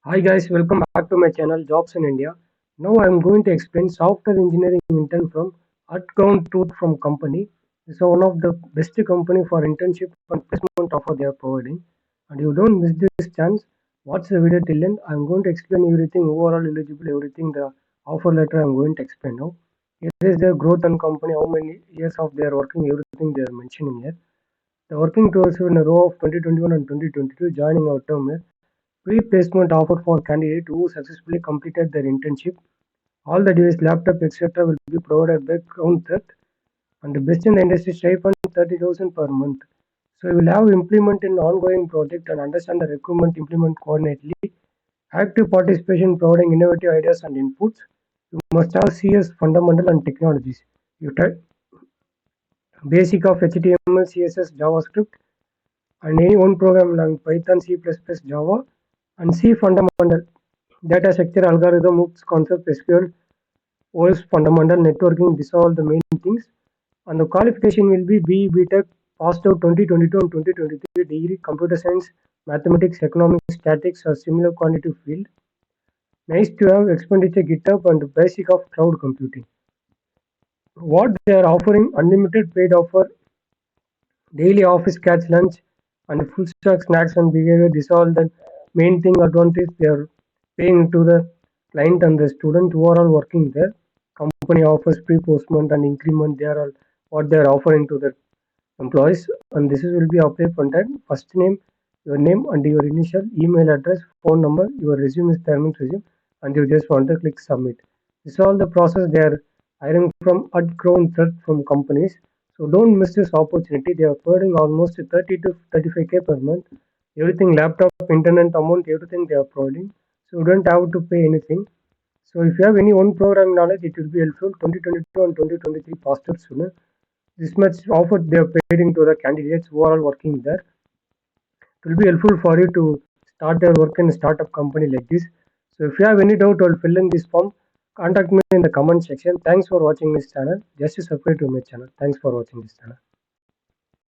Hi guys, welcome back to my channel Jobs in India. Now I am going to explain software engineering intern from Outbound Truth from company. It's one of the best company for internship and placement offer they are providing. And you don't miss this chance. Watch the video till end. I am going to explain everything overall eligible, everything the offer letter I am going to explain now. Here is their growth and company, how many years of they are working, everything they are mentioning here. The working towards in a row of 2021 and 2022 joining our term here. Pre-placement offer for candidate who successfully completed their internship. All the device, laptop, etc. will be provided by Crown Threat and the best in the industry stipend 30,000 per month. So you will have implement in ongoing project and understand the requirement implement coordinately. Active participation providing innovative ideas and inputs. You must have CS fundamental and technologies. You try basic of HTML, CSS, JavaScript and any one program like Python, C++, Java and C fundamental data structure, algorithm, OOPS, concept, SQL, OS fundamental, networking. These are all the main things. And the qualification will be BE, BTech, passed out 2022 and 2023 degree, computer science, mathematics, economics, statistics, or similar quantitative field. Nice to have expenditure GitHub and basic of cloud computing. What they are offering: unlimited paid offer, daily office catch lunch, and full stack snacks and behavior. These are all the main thing advantage they are paying to the client and the student who are all working there. Company offers pre-postment and increment. They are all what they are offering to the employees, and this will be applied content. First name, your name and your initial email address, phone number, your resume is there means resume, and you just want to click submit. This is all the process they are hiring from outgrown threat from companies. So don't miss this opportunity. They are providing almost 30 to 35k per month. Everything laptop, internet amount, everything they are providing. So you don't have to pay anything. So if you have any one program knowledge, it will be helpful. 2022 and 2023 passed out sooner. This much offer they are paying to the candidates who are all working there. It will be helpful for you to start your work in a startup company like this. So if you have any doubt or fill in this form, contact me in the comment section. Thanks for watching this channel. Just subscribe to my channel. Thanks for watching this channel.